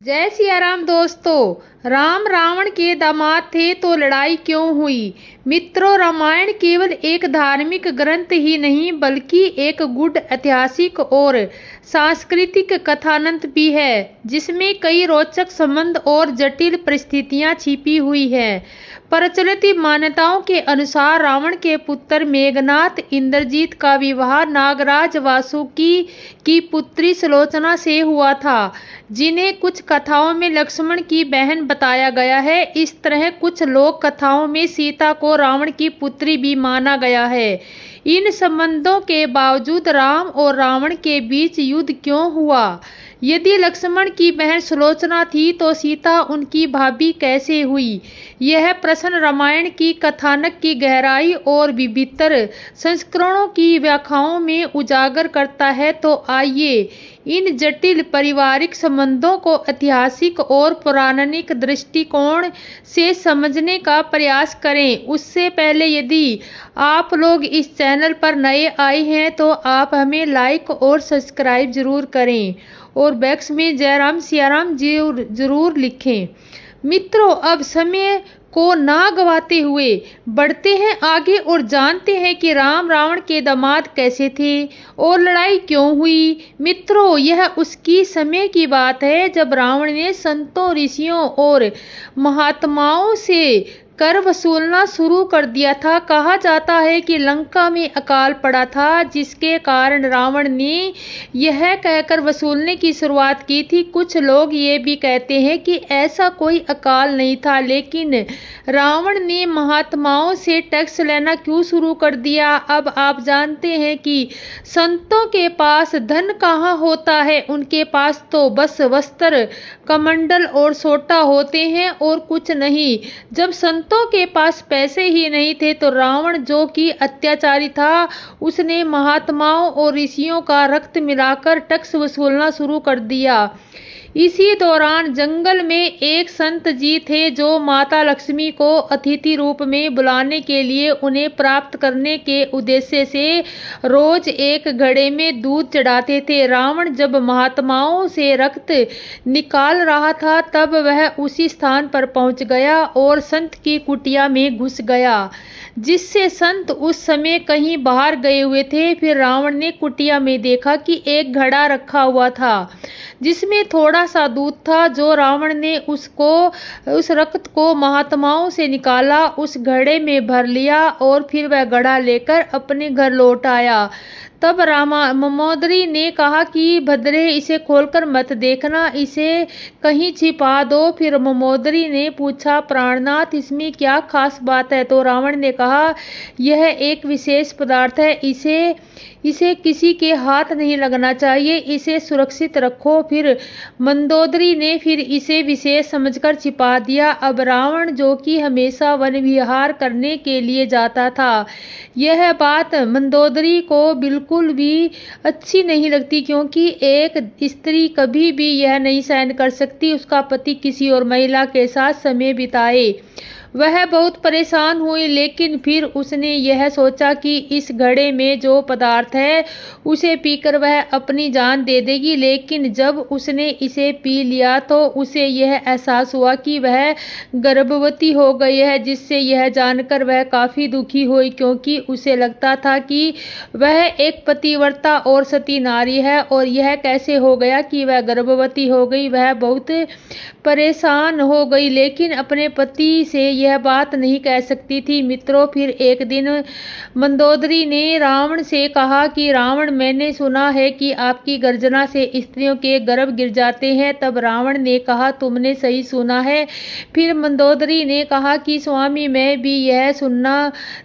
जय सिया राम दोस्तों। राम रावण के दामाद थे तो लड़ाई क्यों हुई। मित्रों, रामायण केवल एक धार्मिक ग्रंथ ही नहीं बल्कि एक गूढ़ ऐतिहासिक और सांस्कृतिक कथानक भी है, जिसमें कई रोचक संबंध और जटिल परिस्थितियां छिपी हुई हैं। प्रचलित मान्यताओं के अनुसार रावण के पुत्र मेघनाथ इंद्रजीत का विवाह नागराज वासुकी की पुत्री सुलोचना से हुआ था, जिन्हें कुछ कथाओं में लक्ष्मण की बहन बताया गया है। इस तरह कुछ लोक कथाओं में सीता को रावण की पुत्री भी माना गया है। इन संबंधों के बावजूद राम और रावण के बीच युद्ध क्यों हुआ। यदि लक्ष्मण की बहन सुलोचना थी तो सीता उनकी भाभी कैसे हुई। यह प्रश्न रामायण की कथानक की गहराई और विभिन्न संस्करणों की व्याख्याओं में उजागर करता है। तो आइए इन जटिल पारिवारिक संबंधों को ऐतिहासिक और पौराणिक दृष्टिकोण से समझने का प्रयास करें। उससे पहले यदि आप लोग इस चैनल पर नए आए हैं तो आप हमें लाइक और सब्सक्राइब जरूर करें और बॉक्स में जय राम सिया राम जरूर लिखें। मित्रों, अब समय को ना गवाते हुए बढ़ते हैं आगे और जानते हैं कि राम रावण के दामाद कैसे थे और लड़ाई क्यों हुई। मित्रों, यह उसकी समय की बात है जब रावण ने संतों, ऋषियों और महात्माओं से कर वसूलना शुरू कर दिया था। कहा जाता है कि लंका में अकाल पड़ा था, जिसके कारण रावण ने यह कहकर वसूलने की शुरुआत की थी। कुछ लोग ये भी कहते हैं कि ऐसा कोई अकाल नहीं था, लेकिन रावण ने महात्माओं से टैक्स लेना क्यों शुरू कर दिया। अब आप जानते हैं कि संतों के पास धन कहाँ होता है, उनके पास तो बस वस्त्र, कमंडल और सोटा होते हैं और कुछ नहीं। जब संतों के पास पैसे ही नहीं थे तो रावण, जो कि अत्याचारी था, उसने महात्माओं और ऋषियों का रक्त मिलाकर टैक्स वसूलना शुरू कर दिया। इसी दौरान जंगल में एक संत जी थे जो माता लक्ष्मी को अतिथि रूप में बुलाने के लिए उन्हें प्राप्त करने के उद्देश्य से रोज एक घड़े में दूध चढ़ाते थे। रावण जब महात्माओं से रक्त निकाल रहा था तब वह उसी स्थान पर पहुंच गया और संत की कुटिया में घुस गया, जिससे संत उस समय कहीं बाहर गए हुए थे। फिर रावण ने कुटिया में देखा कि एक घड़ा रखा हुआ था जिसमें थोड़ा सा दूध था। जो रावण ने उस रक्त को महात्माओं से निकाला, उस घड़े में भर लिया और फिर वह घड़ा लेकर अपने घर लौट आया। तब मंदोदरी ने कहा कि भद्रे, इसे खोलकर मत देखना, इसे कहीं छिपा दो। फिर मंदोदरी ने पूछा, प्राणनाथ, इसमें क्या खास बात है। तो रावण ने कहा, यह एक विशेष पदार्थ है, इसे किसी के हाथ नहीं लगना चाहिए, इसे सुरक्षित रखो। फिर मंदोदरी ने फिर इसे विशेष समझकर छिपा दिया। अब रावण, जो कि हमेशा वन विहार करने के लिए जाता था, यह बात मंदोदरी को बिल्कुल भी अच्छी नहीं लगती, क्योंकि एक स्त्री कभी भी यह नहीं सहन कर सकती उसका पति किसी और महिला के साथ समय बिताए। वह बहुत परेशान हुई, लेकिन फिर उसने यह सोचा कि इस घड़े में जो पदार्थ है उसे पीकर वह अपनी जान दे देगी। लेकिन जब उसने इसे पी लिया तो उसे यह एहसास हुआ कि वह गर्भवती हो गई है, जिससे यह जानकर वह काफी दुखी हुई, क्योंकि उसे लगता था कि वह एक पतिव्रता और सती नारी है और यह कैसे हो गया कि वह गर्भवती हो गई। वह बहुत परेशान हो गई, लेकिन अपने पति से यह बात नहीं कह सकती थी। मित्रों, फिर एक दिन मंदोदरी ने रावण से कहा कि रावण, मैंने सुना है कि आपकी गर्जना से स्त्रियों के गर्भ गिर जाते हैं। तब रावण ने कहा, तुमने सही सुना है। फिर मंदोदरी ने कहा कि स्वामी, मैं भी यह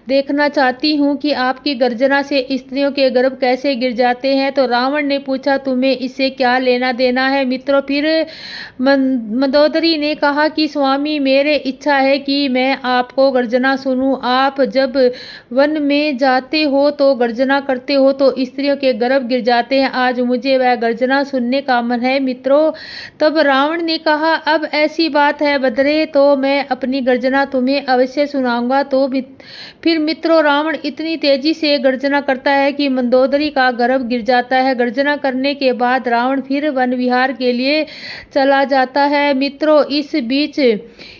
देखना चाहती हूँ कि आपकी गर्जना से स्त्रियों के गर्भ कैसे गिर जाते हैं। तो रावण ने पूछा, तुम्हें इससे क्या लेना देना है। मित्रों, फिर मंदोदरी ने कहा कि स्वामी, मेरे इच्छा है कि मैं आपको गर्जना सुनूं। आप जब वन में जाते हो तो गर्जना करते हो तो स्त्रियों के गर्भ गिर जाते हैं। आज मुझे वह गर्जना सुनने का मन है मित्रों। तब रावण ने कहा, अब ऐसी बात है बदरे, तो मैं अपनी गर्जना तुम्हें अवश्य सुनाऊंगा। तो फिर मित्रों रावण इतनी तेजी से गर्जना करता है कि मंदोदरी का गर्भ गिर जाता है। गर्जना करने के बाद रावण फिर वन विहार के लिए चला जाता है। मित्रों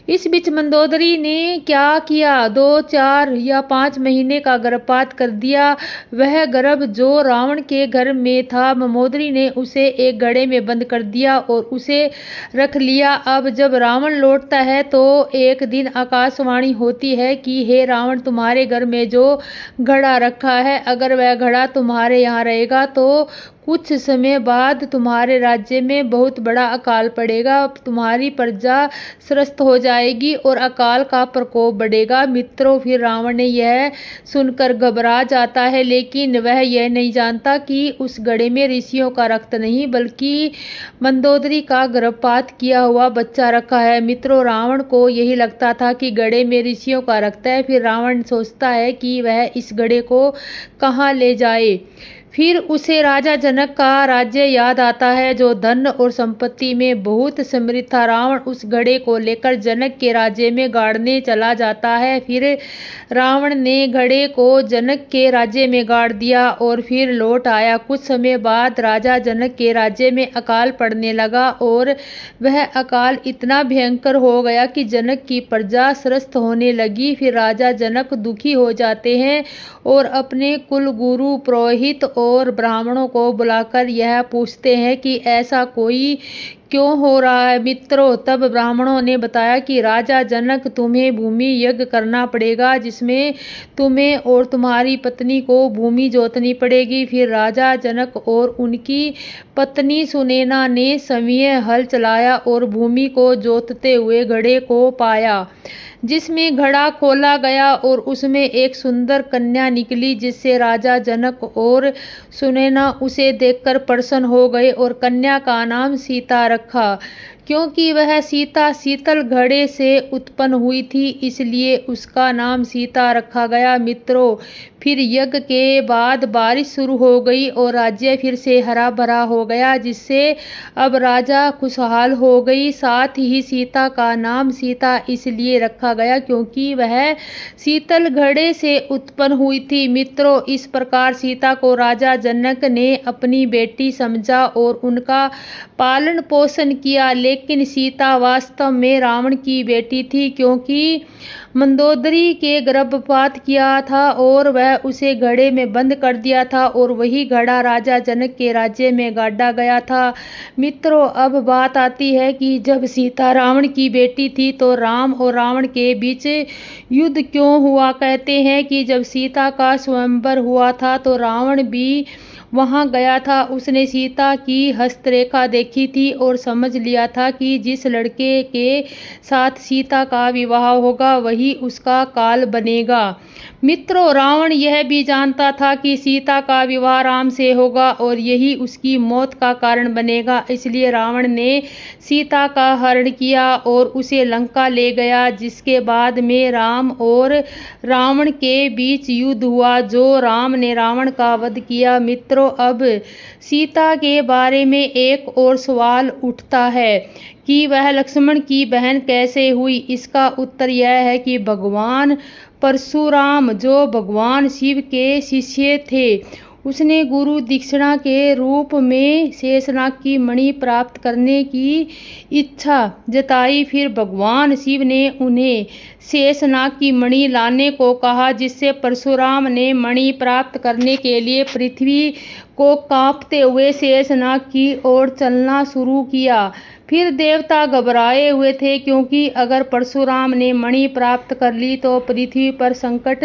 इस बीच मंदोदरी ने क्या किया, 2, 4 या 5 महीने का गर्भपात कर दिया। वह गर्भ जो रावण के घर में था, मंदोदरी ने उसे एक घड़े में बंद कर दिया और उसे रख लिया। अब जब रावण लौटता है तो एक दिन आकाशवाणी होती है कि हे रावण, तुम्हारे घर में जो घड़ा रखा है, अगर वह घड़ा तुम्हारे यहाँ रहेगा तो कुछ समय बाद तुम्हारे राज्य में बहुत बड़ा अकाल पड़ेगा, तुम्हारी प्रजा त्रस्त हो जाएगी और अकाल का प्रकोप बढ़ेगा। मित्रों फिर रावण ने यह सुनकर घबरा जाता है, लेकिन वह यह नहीं जानता कि उस घड़े में ऋषियों का रक्त नहीं बल्कि मंदोदरी का गर्भपात किया हुआ बच्चा रखा है। मित्रों रावण को यही लगता था कि घड़े में ऋषियों का रक्त है। फिर रावण सोचता है कि वह इस घड़े को कहाँ ले जाए। फिर उसे राजा जनक का राज्य याद आता है जो धन और संपत्ति में बहुत समृद्ध था। रावण उस घड़े को लेकर जनक के राज्य में गाड़ने चला जाता है। फिर रावण ने घड़े को जनक के राज्य में गाड़ दिया और फिर लौट आया। कुछ समय बाद राजा जनक के राज्य में अकाल पड़ने लगा और वह अकाल इतना भयंकर हो गया कि जनक की प्रजा त्रस्त होने लगी। फिर राजा जनक दुखी हो जाते हैं और अपने कुल गुरु, पुरोहित और ब्राह्मणों को बुलाकर यह पूछते हैं कि ऐसा कोई क्यों हो रहा है। मित्रों तब ब्राह्मणों ने बताया कि राजा जनक, तुम्हें भूमि यज्ञ करना पड़ेगा जिसमें तुम्हें और तुम्हारी पत्नी को भूमि जोतनी पड़ेगी। फिर राजा जनक और उनकी पत्नी सुनैना ने स्वयं हल चलाया और भूमि को जोतते हुए घड़े को पाया, जिसमें घड़ा खोला गया और उसमें एक सुंदर कन्या निकली, जिससे राजा जनक और सुनैना उसे देखकर प्रसन्न हो गए और कन्या का नाम सीता रखा। क्योंकि वह सीता शीतल घड़े से उत्पन्न हुई थी, इसलिए उसका नाम सीता रखा गया। मित्रों फिर यज्ञ के बाद बारिश शुरू हो गई और राज्य फिर से हरा भरा हो गया, जिससे अब राजा खुशहाल हो गई। साथ ही सीता का नाम सीता इसलिए रखा गया क्योंकि वह शीतल घड़े से उत्पन्न हुई थी। मित्रों इस प्रकार सीता को राजा जनक ने अपनी बेटी समझा और उनका पालन पोषण किया। लेकिन सीता वास्तव में रावण की बेटी थी, क्योंकि मंदोदरी के गर्भपात किया था और वह उसे घड़े में बंद कर दिया था और वही घड़ा राजा जनक के राज्य में गाड़ा गया था। मित्रों अब बात आती है कि जब सीता रावण की बेटी थी तो राम और रावण के बीच युद्ध क्यों हुआ। कहते हैं कि जब सीता का स्वयंवर हुआ था तो रावण भी वहां गया था। उसने सीता की हस्तरेखा देखी थी और समझ लिया था कि जिस लड़के के साथ सीता का विवाह होगा वही उसका काल बनेगा। मित्रों रावण यह भी जानता था कि सीता का विवाह राम से होगा और यही उसकी मौत का कारण बनेगा, इसलिए रावण ने सीता का हरण किया और उसे लंका ले गया, जिसके बाद में राम और रावण के बीच युद्ध हुआ, जो राम ने रावण का वध किया। मित्रों अब सीता के बारे में एक और सवाल उठता है कि वह लक्ष्मण की बहन कैसे हुई। इसका उत्तर यह है कि भगवान परशुराम, जो भगवान शिव के शिष्य थे, उसने गुरु दक्षिणा के रूप में शेषनाग की मणि प्राप्त करने की इच्छा जताई। फिर भगवान शिव ने उन्हें शेषनाग की मणि लाने को कहा, जिससे परशुराम ने मणि प्राप्त करने के लिए पृथ्वी को कांपते हुए शेषनाग की ओर चलना शुरू किया। फिर देवता घबराए हुए थे, क्योंकि अगर परशुराम ने मणि प्राप्त कर ली तो पृथ्वी पर संकट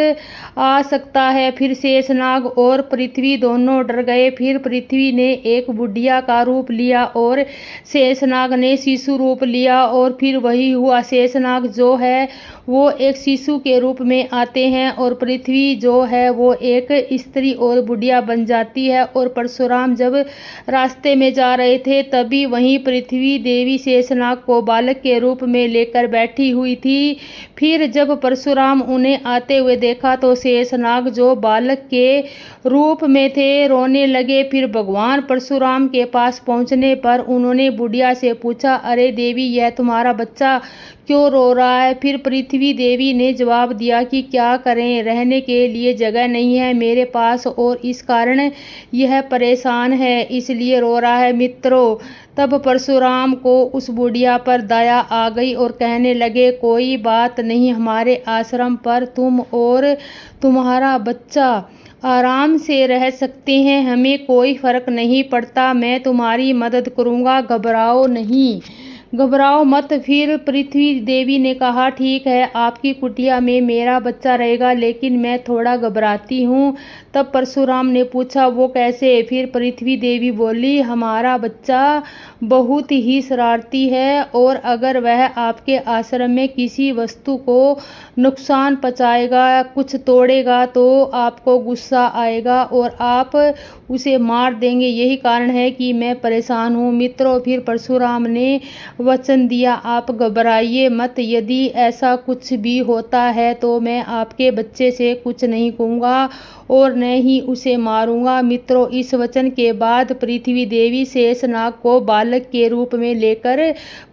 आ सकता है। फिर शेषनाग और पृथ्वी दोनों डर गए। फिर पृथ्वी ने एक बुढ़िया का रूप लिया और शेषनाग ने शिशु रूप लिया और फिर वही हुआ। शेषनाग जो है वो एक शिशु के रूप में आते हैं और पृथ्वी जो है वो एक स्त्री और बुढ़िया बन जाती है और और परशुराम जब रास्ते में जा रहे थे तभी वहीं पृथ्वी देवी शेषनाग को बालक के रूप में लेकर बैठी हुई थी। फिर जब परशुराम उन्हें आते हुए देखा तो शेषनाग जो बालक के रूप में थे रोने लगे। फिर भगवान परशुराम के पास पहुंचने पर उन्होंने बुढ़िया से पूछा, अरे देवी, यह तुम्हारा बच्चा क्यों रो रहा है? फिर पृथ्वी देवी ने जवाब दिया कि क्या करें, रहने के लिए जगह नहीं है मेरे पास और इस कारण यह परेशान है, इसलिए रो रहा है मित्रों। तब परशुराम को उस बुढ़िया पर दया आ गई और कहने लगे, कोई बात नहीं, हमारे आश्रम पर तुम और तुम्हारा बच्चा आराम से रह सकते हैं, हमें कोई फर्क नहीं पड़ता, मैं तुम्हारी मदद करूंगा, घबराओ नहीं, घबराओ मत। फिर पृथ्वी देवी ने कहा, ठीक है, आपकी कुटिया में मेरा बच्चा रहेगा, लेकिन मैं थोड़ा घबराती हूँ। तब परशुराम ने पूछा, वो कैसे? फिर पृथ्वी देवी बोली, हमारा बच्चा बहुत ही शरारती है और अगर वह आपके आश्रम में किसी वस्तु को नुकसान पहुंचाएगा, कुछ तोड़ेगा तो आपको गुस्सा आएगा और आप उसे मार देंगे, यही कारण है कि मैं परेशान हूँ मित्रों। फिर परशुराम ने वचन दिया, आप घबराइए मत, यदि ऐसा कुछ भी होता है तो मैं आपके बच्चे से कुछ नहीं कहूँगा और न ही उसे मारूंगा। मित्रों, इस वचन के बाद पृथ्वी देवी शेषनाग को बालक के रूप में लेकर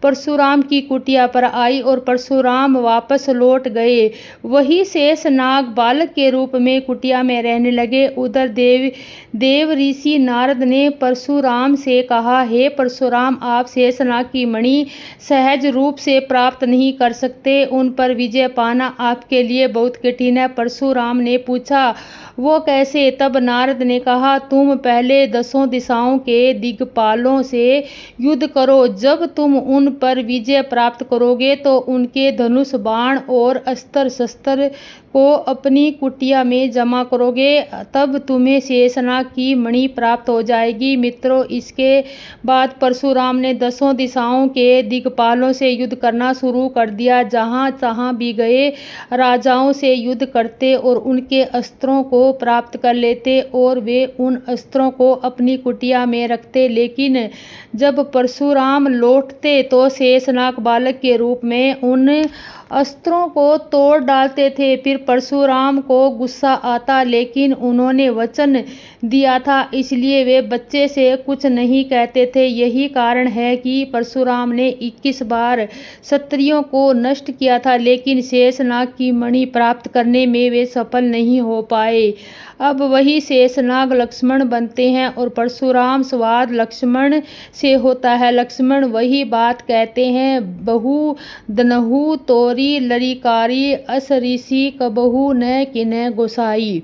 परशुराम की कुटिया पर आई और परशुराम वापस लौट गए। वही शेषनाग बालक के रूप में कुटिया में रहने लगे। उधर देव ऋषि नारद ने परशुराम से कहा, हे परशुराम, आप शेषनाग की मणि सहज रूप से प्राप्त नहीं कर सकते, उन पर विजय पाना आपके लिए बहुत कठिन है। परशुराम ने पूछा, वो कैसे? तब नारद ने कहा, तुम पहले 10 दिशाओं के दिग्पालों से युद्ध करो, जब तुम उन पर विजय प्राप्त करोगे तो उनके धनुष, बाण और अस्त्र शस्त्र को अपनी कुटिया में जमा करोगे, तब तुम्हें शेषनाग की मणि प्राप्त हो जाएगी। मित्रों, इसके बाद परशुराम ने 10 दिशाओं के दिग्पालों से युद्ध करना शुरू कर दिया। जहां तहां भी गए राजाओं से युद्ध करते और उनके अस्त्रों को प्राप्त कर लेते और वे उन अस्त्रों को अपनी कुटिया में रखते। लेकिन जब परशुराम लौटते तो शेषनाग बालक के रूप में उन अस्त्रों को तोड़ डालते थे। फिर परशुराम को गुस्सा आता, लेकिन उन्होंने वचन दिया था इसलिए वे बच्चे से कुछ नहीं कहते थे। यही कारण है कि परशुराम ने 21 बार क्षत्रियों को नष्ट किया था, लेकिन शेषनाग की मणि प्राप्त करने में वे सफल नहीं हो पाए। अब वही शेषनाग लक्ष्मण बनते हैं और परशुराम स्वाद लक्ष्मण से होता है। लक्ष्मण वही बात कहते हैं, बहु दनहु तोरी लरिकारी, अस ऋषि कबहु न किन्ह गोसाई।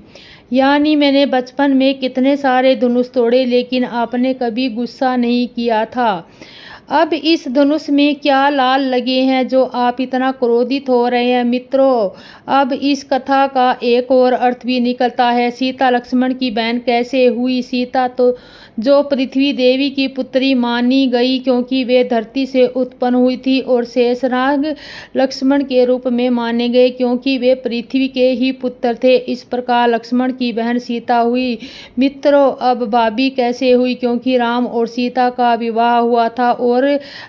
यानी मैंने बचपन में कितने सारे धनुष तोड़े, लेकिन आपने कभी गुस्सा नहीं किया था। अब इस धनुष में क्या लाल लगे हैं जो आप इतना क्रोधित हो रहे हैं? मित्रों, अब इस कथा का एक और अर्थ भी निकलता है। सीता लक्ष्मण की बहन कैसे हुई? सीता तो जो पृथ्वी देवी की पुत्री मानी गई क्योंकि वे धरती से उत्पन्न हुई थी, और शेषनाग लक्ष्मण के रूप में माने गए क्योंकि वे पृथ्वी के ही पुत्र थे। इस प्रकार लक्ष्मण की बहन सीता हुई। मित्रों, अब भाभी कैसे हुई? क्योंकि राम और सीता का विवाह हुआ था और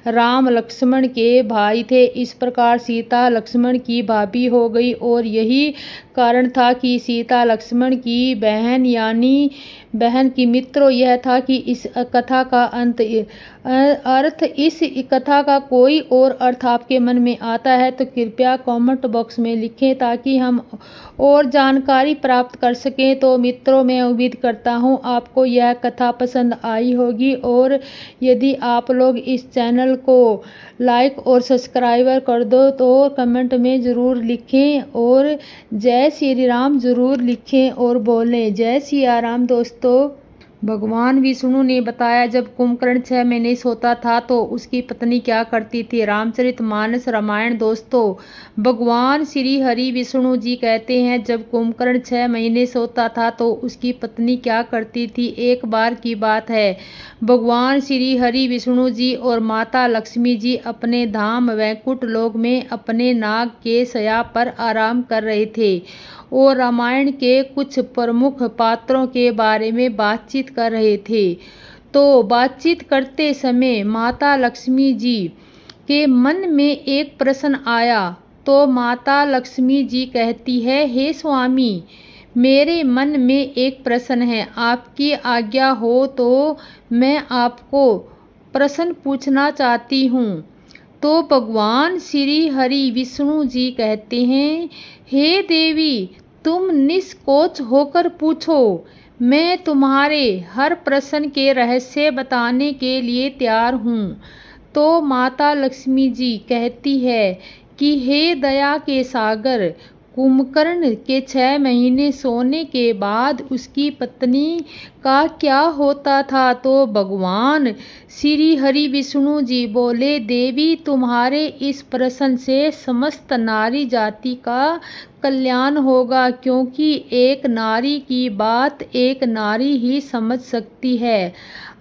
राम लक्ष्मण के भाई थे, इस प्रकार सीता लक्ष्मण की भाभी हो गई। और यही कारण था कि सीता लक्ष्मण की बहन यानी बहन की। मित्रों, यह था कि इस कथा का अर्थ, इस कथा का कोई और अर्थ आपके मन में आता है तो कृपया कमेंट बॉक्स में लिखें ताकि हम और जानकारी प्राप्त कर सकें। तो मित्रों, मैं उम्मीद करता हूँ आपको यह कथा पसंद आई होगी, और यदि आप लोग इस चैनल को लाइक और सब्सक्राइब कर दो तो कमेंट में ज़रूर लिखें और जय श्री राम ज़रूर लिखें और बोलें। जय सिया राम। दोस्तों, भगवान विष्णु ने बताया जब कुंभकर्ण 6 महीने सोता था तो उसकी पत्नी क्या करती थी। रामचरितमानस रामायण। दोस्तों, भगवान श्री हरि विष्णु जी कहते हैं जब कुंभकर्ण 6 महीने सोता था तो उसकी पत्नी क्या करती थी। एक बार की बात है, भगवान श्री हरि विष्णु जी और माता लक्ष्मी जी अपने धाम वैकुंठ लोक में अपने नाग के शया पर आराम कर रहे थे और रामायण के कुछ प्रमुख पात्रों के बारे में बातचीत कर रहे थे। तो बातचीत करते समय माता लक्ष्मी जी के मन में एक प्रश्न आया। तो माता लक्ष्मी जी कहती है, हे स्वामी, मेरे मन में एक प्रश्न है, आपकी आज्ञा हो तो मैं आपको प्रश्न पूछना चाहती हूँ। तो भगवान श्री हरि विष्णु जी कहते हैं, हे देवी, तुम निष्कोच होकर पूछो, मैं तुम्हारे हर प्रश्न के रहस्य बताने के लिए तैयार हूँ। तो माता लक्ष्मी जी कहती है कि हे दया के सागर, कुंभकर्ण के 6 महीने सोने के बाद उसकी पत्नी का क्या होता था। तो भगवान श्री हरि विष्णु जी बोले, देवी, तुम्हारे इस प्रश्न से समस्त नारी जाति का कल्याण होगा, क्योंकि एक नारी की बात एक नारी ही समझ सकती है।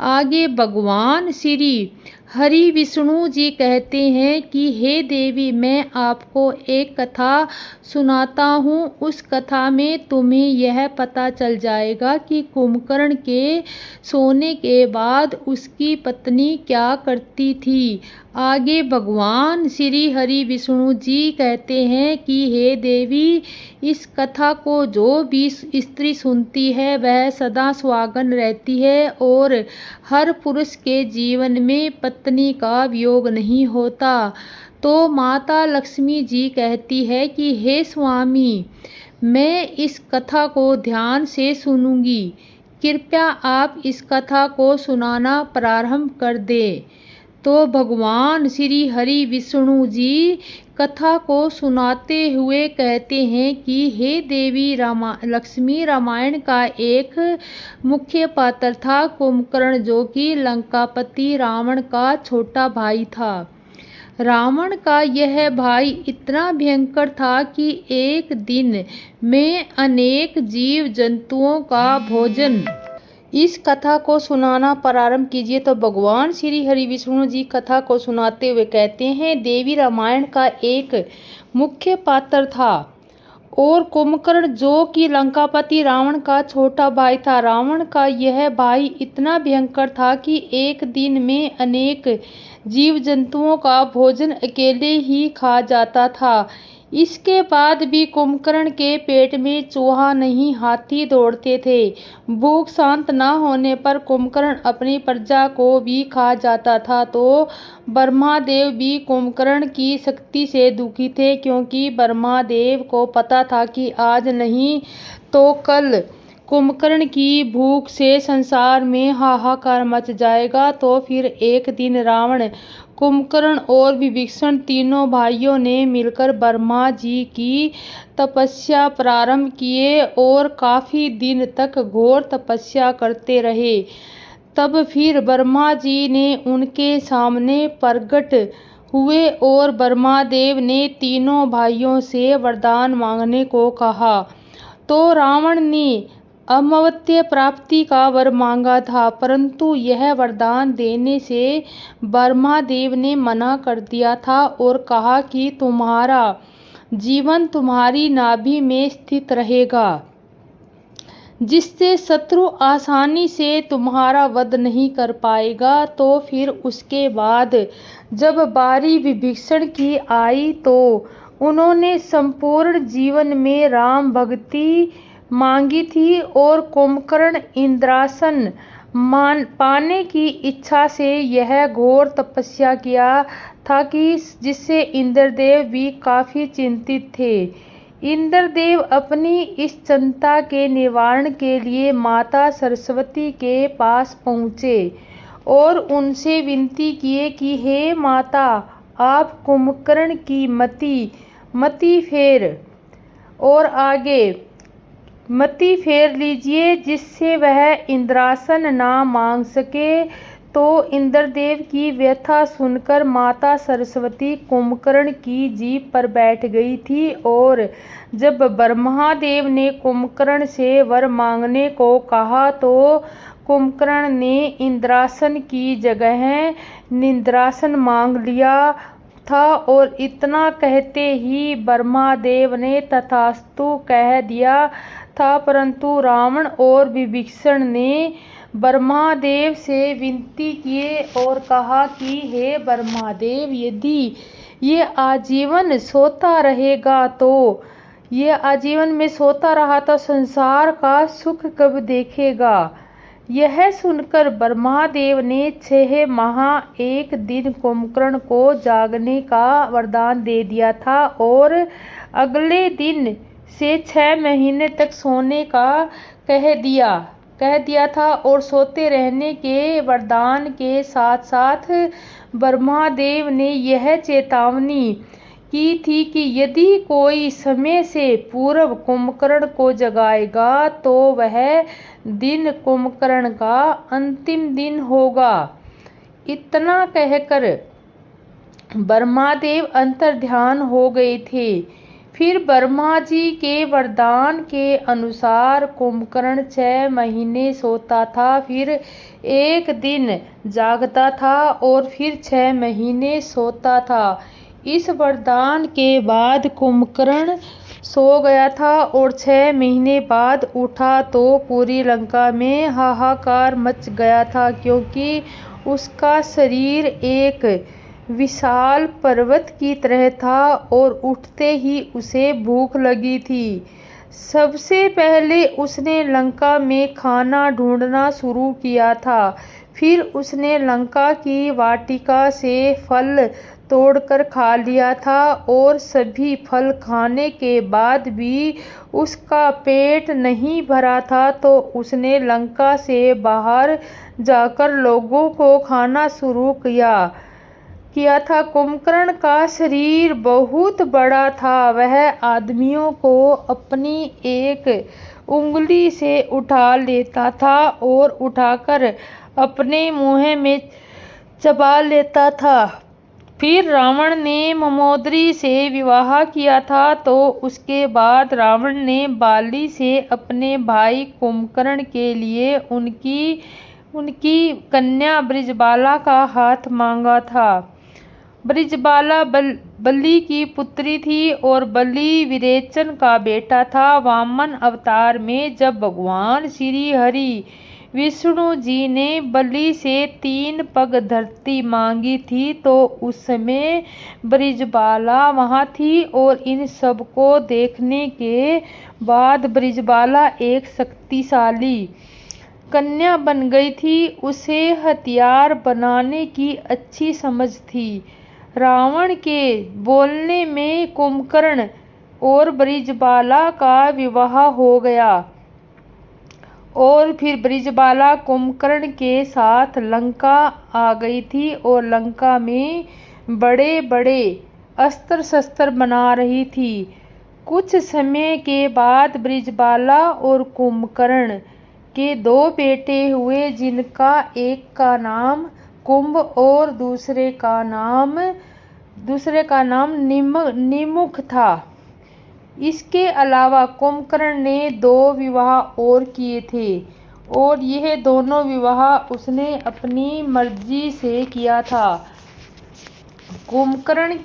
आगे भगवान श्री हरि विष्णु जी कहते हैं कि हे देवी, मैं आपको एक कथा सुनाता हूँ। उस कथा में तुम्हें यह पता चल जाएगा कि कुंभकर्ण के सोने के बाद उसकी पत्नी क्या करती थी। आगे भगवान श्री हरि विष्णु जी कहते हैं कि हे देवी, इस कथा को जो भी स्त्री सुनती है वह सदा सुहागन रहती है और हर पुरुष के जीवन में पत्नी का वियोग नहीं होता। तो माता लक्ष्मी जी कहती है कि हे स्वामी, मैं इस कथा को ध्यान से सुनूंगी, कृपया आप इस कथा को सुनाना प्रारंभ कर दें। तो भगवान श्री हरि विष्णु जी कथा को सुनाते हुए कहते हैं कि हे देवी, लक्ष्मी, रामायण का एक मुख्य पात्र था कुंभकर्ण, जो कि लंकापति रावण का छोटा भाई था। रावण का यह भाई इतना भयंकर था कि एक दिन में अनेक जीव जंतुओं का भोजन। इस कथा को सुनाना प्रारंभ कीजिए। तो भगवान श्री हरि विष्णु जी कथा को सुनाते हुए कहते हैं, देवी, रामायण का एक मुख्य पात्र था और कुंभकर्ण, जो कि लंकापति रावण का छोटा भाई था। रावण का यह भाई इतना भयंकर था कि एक दिन में अनेक जीव जंतुओं का भोजन अकेले ही खा जाता था। इसके बाद भी कुंभकर्ण के पेट में चूहा नहीं, हाथी दौड़ते थे। भूख शांत न होने पर कुंभकर्ण अपनी प्रजा को भी खा जाता था। तो ब्रह्मादेव भी कुंभकर्ण की शक्ति से दुखी थे, क्योंकि ब्रह्मादेव को पता था कि आज नहीं तो कल कुंभकर्ण की भूख से संसार में हाहाकार मच जाएगा। तो फिर एक दिन रावण, कुंभकर्ण और विभीषण तीनों भाइयों ने मिलकर ब्रह्मा जी की तपस्या प्रारंभ किए और काफी दिन तक घोर तपस्या करते रहे। तब फिर ब्रह्मा जी ने उनके सामने प्रकट हुए और ब्रह्मादेव ने तीनों भाइयों से वरदान मांगने को कहा। तो रावण ने अमर्त्य प्राप्ति का वर मांगा था, परंतु यह वरदान देने से ब्रह्मादेव ने मना कर दिया था और कहा कि तुम्हारा जीवन तुम्हारी नाभि में स्थित रहेगा, जिससे शत्रु आसानी से तुम्हारा वध नहीं कर पाएगा। तो फिर उसके बाद जब बारी विभीषण की आई तो उन्होंने संपूर्ण जीवन में राम भक्ति मांगी थी और कुंभकर्ण इंद्रासन पाने की इच्छा से यह घोर तपस्या किया था कि जिससे इंद्रदेव भी काफी चिंतित थे। इंद्रदेव अपनी इस चिंता के निवारण के लिए माता सरस्वती के पास पहुँचे और उनसे विनती किए कि हे माता, आप कुंभकर्ण की मति फेर और आगे मति फेर लीजिए, जिससे वह इंद्रासन ना मांग सके। तो इंद्रदेव की व्यथा सुनकर माता सरस्वती कुंभकर्ण की जीभ पर बैठ गई थी और जब ब्रह्मादेव ने कुंभकर्ण से वर मांगने को कहा तो कुंभकर्ण ने इंद्रासन की जगह निंद्रासन मांग लिया था और इतना कहते ही ब्रह्मादेव ने तथास्तु कह दिया था, परंतु रावण और विभीषण ने ब्रह्मादेव से विनती किए और कहा कि हे ब्रह्मादेव, यदि ये आजीवन सोता रहेगा तो ये आजीवन में सोता रहा तो संसार का सुख कब देखेगा। यह सुनकर ब्रह्मादेव ने 6 माह 1 दिन कुंभकर्ण को जागने का वरदान दे दिया था और अगले दिन से 6 महीने तक सोने का कह दिया था और सोते रहने के वरदान के साथ साथ ब्रह्मादेव ने यह चेतावनी की थी कि यदि कोई समय से पूर्व कुंभकर्ण को जगाएगा तो वह दिन कुंभकर्ण का अंतिम दिन होगा। इतना कहकर ब्रह्मादेव अंतर्ध्यान हो गए थे। फिर ब्रह्मा जी के वरदान के अनुसार कुंभकर्ण 6 महीने सोता था, फिर 1 दिन जागता था और फिर 6 महीने सोता था। इस वरदान के बाद कुंभकर्ण सो गया था और 6 महीने बाद उठा तो पूरी लंका में हाहाकार मच गया था, क्योंकि उसका शरीर एक विशाल पर्वत की तरह था और उठते ही उसे भूख लगी थी। सबसे पहले उसने लंका में खाना ढूंढना शुरू किया था। फिर उसने लंका की वाटिका से फल तोड़कर खा लिया था और सभी फल खाने के बाद भी उसका पेट नहीं भरा था, तो उसने लंका से बाहर जाकर लोगों को खाना शुरू किया था। कुंभकर्ण का शरीर बहुत बड़ा था। वह आदमियों को अपनी एक उंगली से उठा लेता था और उठाकर अपने मुंह में चबा लेता था। फिर रावण ने मंदोदरी से विवाह किया था, तो उसके बाद रावण ने बाली से अपने भाई कुंभकर्ण के लिए उनकी कन्या बृजबाला का हाथ मांगा था। बृजबाला बलि की पुत्री थी और बलि विरेचन का बेटा था। वामन अवतार में जब भगवान श्री हरि विष्णु जी ने बलि से 3 पग धरती मांगी थी, तो उस समय बृजबाला वहां थी और इन सब को देखने के बाद बृजबाला एक शक्तिशाली कन्या बन गई थी। उसे हथियार बनाने की अच्छी समझ थी। रावण के बोलने में कुंभकर्ण और बृजबाला का विवाह हो गया और फिर बृजबाला कुंभकर्ण के साथ लंका आ गई थी और लंका में बड़े बड़े अस्त्र शस्त्र बना रही थी। कुछ समय के बाद बृजबाला और कुंभकर्ण के 2 बेटे हुए, जिनका एक का नाम कुंभ और दूसरे का नाम निमुख था। इसके अलावा कुंभकर्ण ने 2 विवाह और किए थे और यह दोनों विवाह उसने अपनी मर्जी से किया था। कुंभकर्ण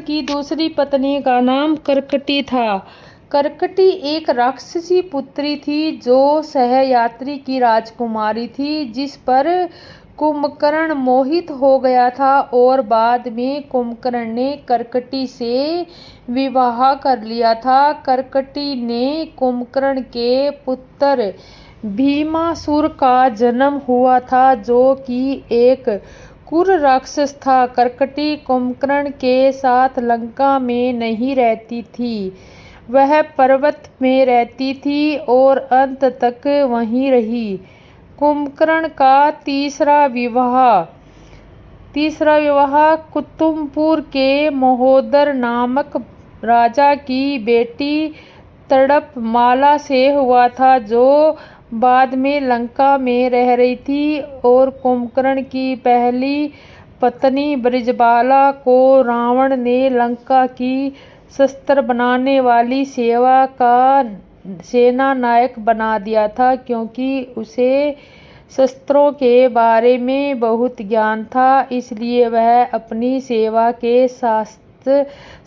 की दूसरी पत्नी का नाम कर्कटी था। कर्कटी एक राक्षसी पुत्री थी जो सहयात्री की राजकुमारी थी, जिस पर कुंभकर्ण मोहित हो गया था और बाद में कुंभकर्ण ने कर्कटी से विवाह कर लिया था। कर्कटी ने कुंभकर्ण के पुत्र भीमासुर का जन्म हुआ था, जो कि एक क्रूर राक्षस था। कर्कटी कुंभकर्ण के साथ लंका में नहीं रहती थी, वह पर्वत में रहती थी और अंत तक वहीं रही। कुंभकर्ण का तीसरा विवाह कुतुमपुर के महोदर नामक राजा की बेटी तड़पमाला से हुआ था, जो बाद में लंका में रह रही थी। और कुंभकर्ण की पहली पत्नी बृजबाला को रावण ने लंका की शस्त्र बनाने वाली सेना नायक बना दिया था, क्योंकि उसे शस्त्रों के बारे में बहुत ज्ञान था। इसलिए वह अपनी सेवा के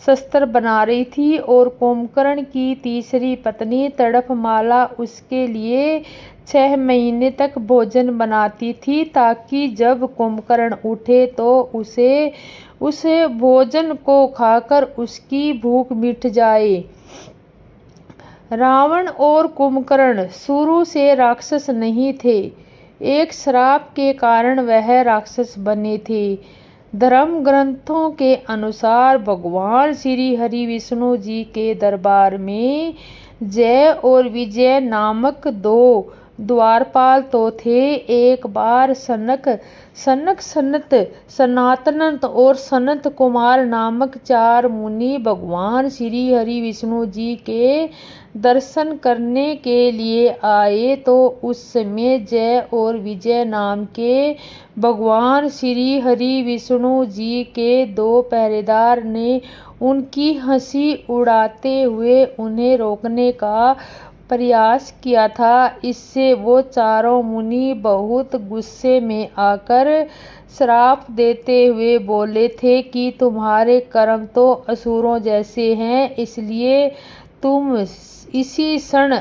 शस्त्र बना रही थी और कुंभकर्ण की तीसरी पत्नी तड़पमाला उसके लिए 6 महीने तक भोजन बनाती थी, ताकि जब कुंभकर्ण उठे तो उस भोजन को खाकर उसकी भूख मिट जाए। रावण और कुंभकर्ण शुरू से राक्षस नहीं थे, एक श्राप के कारण वह राक्षस बने थे। धर्म ग्रंथों के अनुसार भगवान श्री हरि विष्णु जी के दरबार में जय और विजय नामक 2 द्वारपाल तो थे। एक बार सनक, सनत, सनातन और सनत कुमार नामक 4 मुनि भगवान श्री हरि विष्णु जी के दर्शन करने के लिए आए, तो उस समय जय और विजय नाम के भगवान श्री हरि विष्णु जी के 2 पहरेदार ने उनकी हंसी उड़ाते हुए उन्हें रोकने का प्रयास किया था। इससे वो चारों मुनि बहुत गुस्से में आकर श्राप देते हुए बोले थे कि तुम्हारे कर्म तो असुरों जैसे हैं, इसलिए तुम इसी क्षण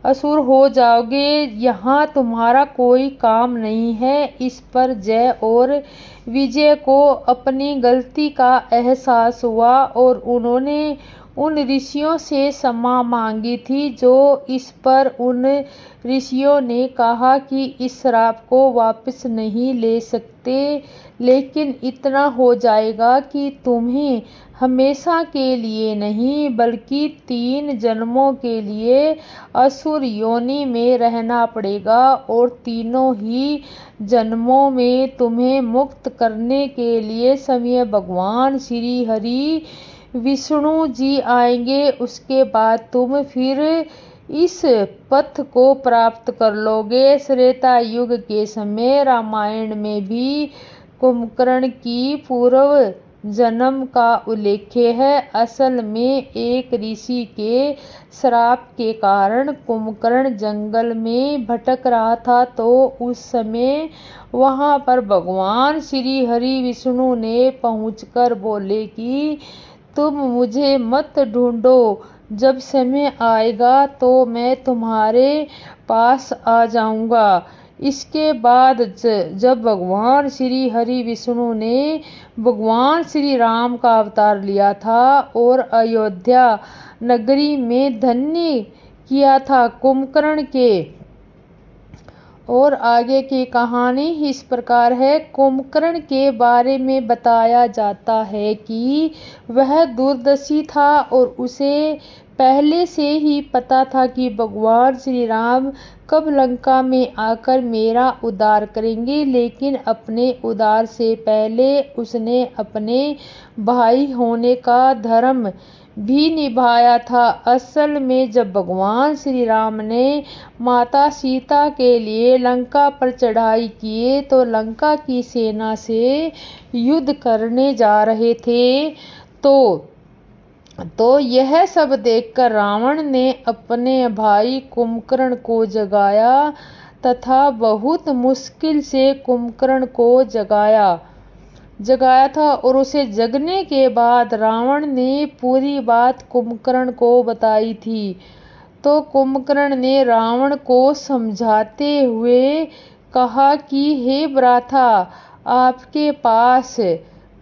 असुर हो जाओगे, यहाँ तुम्हारा कोई काम नहीं है। इस पर जय और विजय को अपनी गलती का एहसास हुआ और उन्होंने उन ऋषियों से क्षमा मांगी थी। इस पर उन ऋषियों ने कहा कि इस श्राप को वापस नहीं ले सकते, लेकिन इतना हो जाएगा कि तुम्हें हमेशा के लिए नहीं बल्कि 3 जन्मों के लिए असुर योनि में रहना पड़ेगा और तीनों ही जन्मों में तुम्हें मुक्त करने के लिए स्वयं भगवान श्री हरि विष्णु जी आएंगे। उसके बाद तुम फिर इस पथ को प्राप्त कर लोगे। त्रेता युग के समय रामायण में भी कुंभकर्ण की पूर्व जन्म का उल्लेख है। असल में एक ऋषि के श्राप के कारण कुंभकर्ण जंगल में भटक रहा था, तो उस समय वहां पर भगवान श्री हरि विष्णु ने पहुंचकर बोले कि तुम मुझे मत ढूंढो, जब समय आएगा तो मैं तुम्हारे पास आ जाऊंगा। इसके बाद जब भगवान श्री हरि विष्णु ने भगवान श्री राम का अवतार लिया था और अयोध्या नगरी में धन्य किया था कुंभकर्ण के। और आगे की कहानी इस प्रकार है। कुंभकर्ण के बारे में बताया जाता है कि वह दूरदर्शी था और उसे पहले से ही पता था कि भगवान श्री राम कब लंका में आकर मेरा उद्धार करेंगे, लेकिन अपने उद्धार से पहले उसने अपने भाई होने का धर्म भी निभाया था। असल में जब भगवान श्री राम ने माता सीता के लिए लंका पर चढ़ाई किए तो लंका की सेना से युद्ध करने जा रहे थे, तो यह सब देखकर रावण ने अपने भाई कुंभकर्ण को जगाया तथा बहुत मुश्किल से कुंभकर्ण को जगाया था और उसे जगने के बाद रावण ने पूरी बात कुंभकर्ण को बताई थी। तो कुंभकर्ण ने रावण को समझाते हुए कहा कि हे भ्राता, आपके पास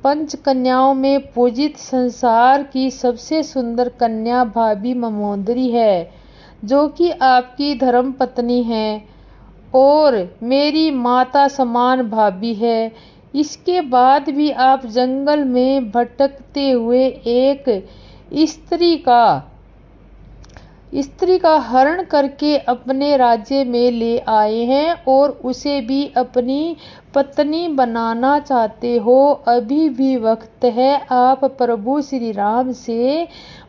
5 कन्याओं में पूजित संसार की सबसे सुंदर कन्या भाभी मंदोदरी है, जो कि आपकी धर्म पत्नी है और मेरी माता समान भाभी है। इसके बाद भी आप जंगल में भटकते हुए एक स्त्री का हरण करके अपने राज्य में ले आए हैं और उसे भी अपनी पत्नी बनाना चाहते हो। अभी भी वक्त है, आप प्रभु श्री राम से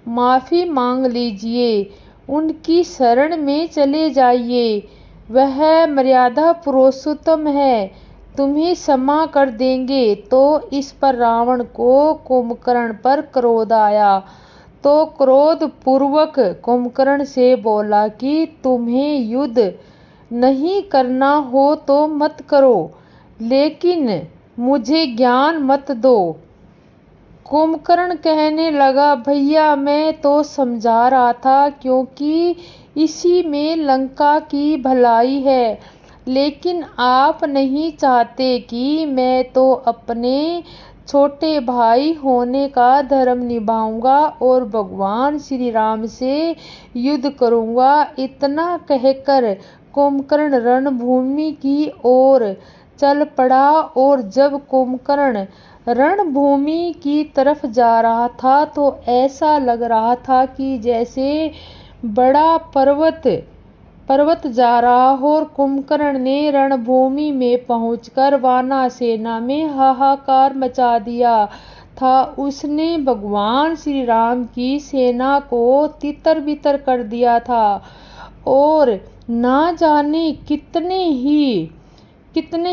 माफी मांग लीजिए, उनकी शरण में चले जाइए, वह मर्यादा पुरुषोत्तम है, तुम्हें क्षमा कर देंगे। तो इस पर रावण को कुंभकर्ण पर क्रोध आया, तो क्रोध पूर्वक कुंभकर्ण से बोला कि तुम्हें युद्ध नहीं करना हो तो मत करो, लेकिन मुझे ज्ञान मत दो। कुंभकर्ण कहने लगा, भैया मैं तो समझा रहा था क्योंकि इसी में लंका की भलाई है, लेकिन आप नहीं चाहते कि मैं तो अपने छोटे भाई होने का धर्म निभाऊंगा और भगवान श्री राम से युद्ध करूंगा। इतना कहकर कुंभकर्ण रणभूमि की ओर चल पड़ा और जब कुंभकर्ण रणभूमि की तरफ जा रहा था तो ऐसा लग रहा था कि जैसे बड़ा पर्वत जा रहा हो। और कुंभकर्ण ने रणभूमि में पहुंचकर वानर सेना में हाहाकार मचा दिया था। उसने भगवान श्री राम की सेना को तितर बितर कर दिया था और ना जाने कितने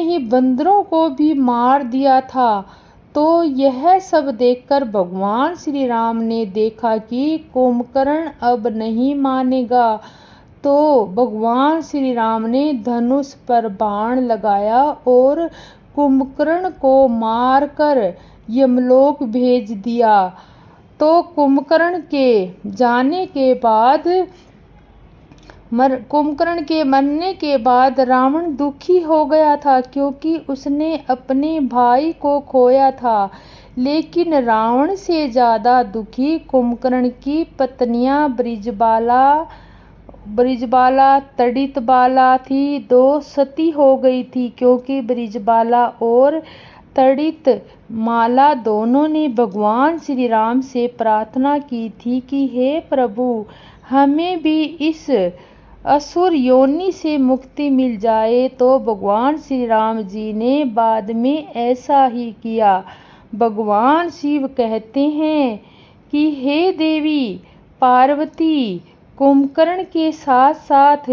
ही बंदरों को भी मार दिया था। तो यह सब देखकर भगवान श्री राम ने देखा कि कुंभकर्ण अब नहीं मानेगा, तो भगवान श्री राम ने धनुष पर बाण लगाया और कुंभकर्ण को मारकर यमलोक भेज दिया। तो कुंभकर्ण के मरने के बाद रावण दुखी हो गया था क्योंकि उसने अपने भाई को खोया था। लेकिन रावण से ज्यादा दुखी कुंभकर्ण की पत्नियां ब्रिजबाला तड़ितबाला थी। दो सती हो गई थी क्योंकि ब्रिजबाला और तड़ितमाला दोनों ने भगवान श्री राम से प्रार्थना की थी कि हे प्रभु, हमें भी इस असुर योनि से मुक्ति मिल जाए। तो भगवान श्री राम जी ने बाद में ऐसा ही किया। भगवान शिव कहते हैं कि हे देवी पार्वती, कुंभकर्ण के साथ साथ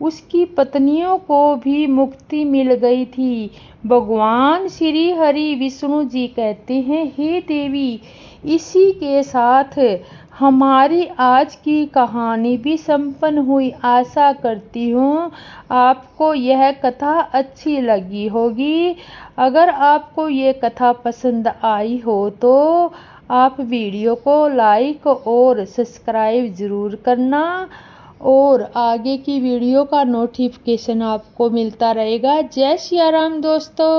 उसकी पत्नियों को भी मुक्ति मिल गई थी। भगवान श्री हरि विष्णु जी कहते हैं, हे देवी, इसी के साथ हमारी आज की कहानी भी संपन्न हुई। आशा करती हूँ आपको यह कथा अच्छी लगी होगी। अगर आपको ये कथा पसंद आई हो तो आप वीडियो को लाइक और सब्सक्राइब ज़रूर करना और आगे की वीडियो का नोटिफिकेशन आपको मिलता रहेगा। जय सिया राम दोस्तों।